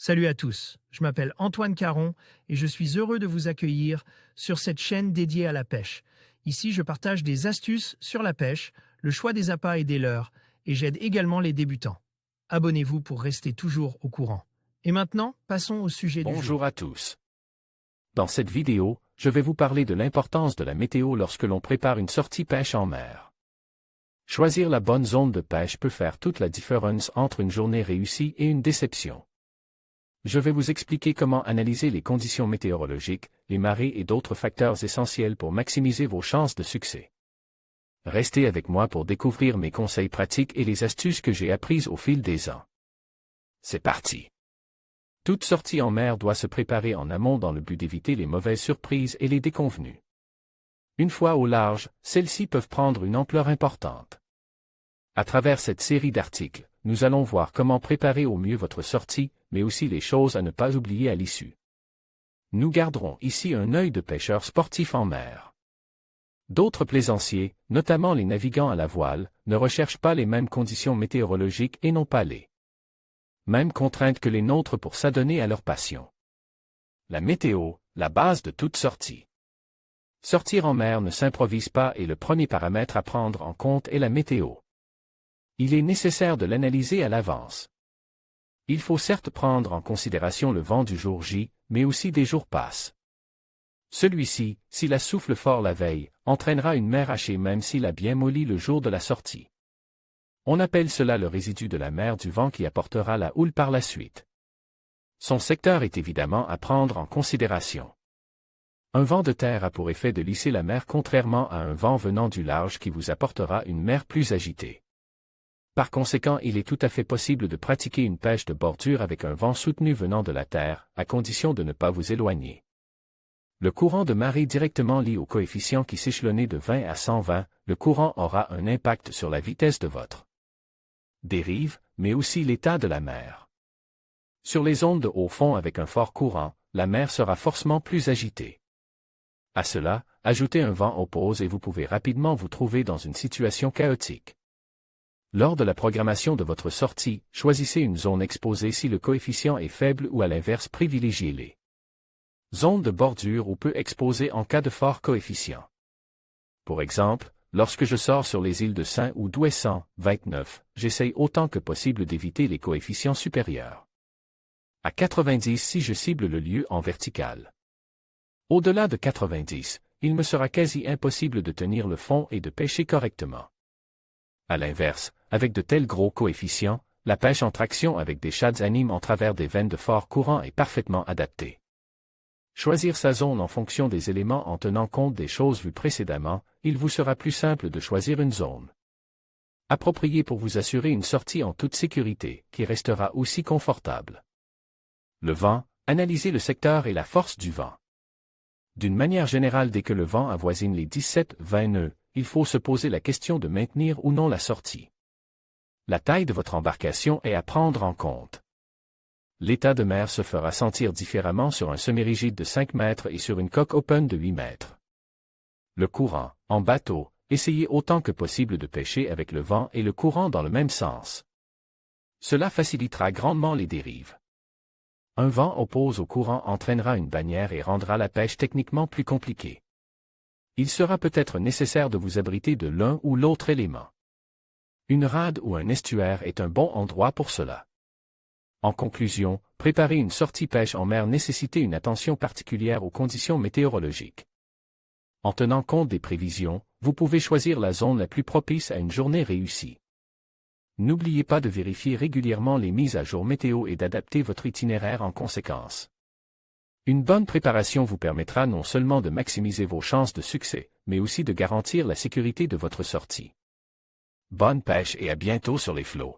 Salut à tous, je m'appelle Antoine Caron et je suis heureux de vous accueillir sur cette chaîne dédiée à la pêche. Ici, je partage des astuces sur la pêche, le choix des appâts et des leurres, et j'aide également les débutants. Abonnez-vous pour rester toujours au courant. Et maintenant, passons au sujet du jour. Bonjour à tous. Dans cette vidéo, je vais vous parler de l'importance de la météo lorsque l'on prépare une sortie pêche en mer. Choisir la bonne zone de pêche peut faire toute la différence entre une journée réussie et une déception. Je vais vous expliquer comment analyser les conditions météorologiques, les marées et d'autres facteurs essentiels pour maximiser vos chances de succès. Restez avec moi pour découvrir mes conseils pratiques et les astuces que j'ai apprises au fil des ans. C'est parti! Toute sortie en mer doit se préparer en amont dans le but d'éviter les mauvaises surprises et les déconvenues. Une fois au large, celles-ci peuvent prendre une ampleur importante. À travers cette série d'articles, nous allons voir comment préparer au mieux votre sortie, mais aussi les choses à ne pas oublier à l'issue. Nous garderons ici un œil de pêcheur sportif en mer. D'autres plaisanciers, notamment les navigants à la voile, ne recherchent pas les mêmes conditions météorologiques et n'ont pas les mêmes contraintes que les nôtres pour s'adonner à leur passion. La météo, la base de toute sortie. Sortir en mer ne s'improvise pas et le premier paramètre à prendre en compte est la météo. Il est nécessaire de l'analyser à l'avance. Il faut certes prendre en considération le vent du jour J, mais aussi des jours passent. Celui-ci, s'il la souffle fort la veille, entraînera une mer hachée même s'il a bien molli le jour de la sortie. On appelle cela le résidu de la mer du vent qui apportera la houle par la suite. Son secteur est évidemment à prendre en considération. Un vent de terre a pour effet de lisser la mer contrairement à un vent venant du large qui vous apportera une mer plus agitée. Par conséquent, il est tout à fait possible de pratiquer une pêche de bordure avec un vent soutenu venant de la terre, à condition de ne pas vous éloigner. Le courant de marée directement lié au coefficient qui s'échelonne de 20 à 120, le courant aura un impact sur la vitesse de votre dérive, mais aussi l'état de la mer. Sur les zones de haut fond avec un fort courant, la mer sera forcément plus agitée. À cela, ajoutez un vent oppose et vous pouvez rapidement vous trouver dans une situation chaotique. Lors de la programmation de votre sortie, choisissez une zone exposée si le coefficient est faible ou à l'inverse privilégiez les zones de bordure ou peu exposées en cas de fort coefficient. Pour exemple, lorsque je sors sur les îles de Saint ou d'Ouessant, 29, j'essaye autant que possible d'éviter les coefficients supérieurs. À 90 si je cible le lieu en vertical. Au-delà de 90, il me sera quasi impossible de tenir le fond et de pêcher correctement. À l'inverse, avec de tels gros coefficients, la pêche en traction avec des shads animes en travers des veines de fort courant est parfaitement adaptée. Choisir sa zone en fonction des éléments en tenant compte des choses vues précédemment, il vous sera plus simple de choisir une zone appropriée pour vous assurer une sortie en toute sécurité, qui restera aussi confortable. Le vent, analysez le secteur et la force du vent. D'une manière générale, dès que le vent avoisine les 17-20 nœuds, il faut se poser la question de maintenir ou non la sortie. La taille de votre embarcation est à prendre en compte. L'état de mer se fera sentir différemment sur un semi-rigide de 5 mètres et sur une coque open de 8 mètres. Le courant, en bateau, essayez autant que possible de pêcher avec le vent et le courant dans le même sens. Cela facilitera grandement les dérives. Un vent oppose au courant entraînera une bannière et rendra la pêche techniquement plus compliquée. Il sera peut-être nécessaire de vous abriter de l'un ou l'autre élément. Une rade ou un estuaire est un bon endroit pour cela. En conclusion, préparer une sortie pêche en mer nécessite une attention particulière aux conditions météorologiques. En tenant compte des prévisions, vous pouvez choisir la zone la plus propice à une journée réussie. N'oubliez pas de vérifier régulièrement les mises à jour météo et d'adapter votre itinéraire en conséquence. Une bonne préparation vous permettra non seulement de maximiser vos chances de succès, mais aussi de garantir la sécurité de votre sortie. Bonne pêche et à bientôt sur les flots.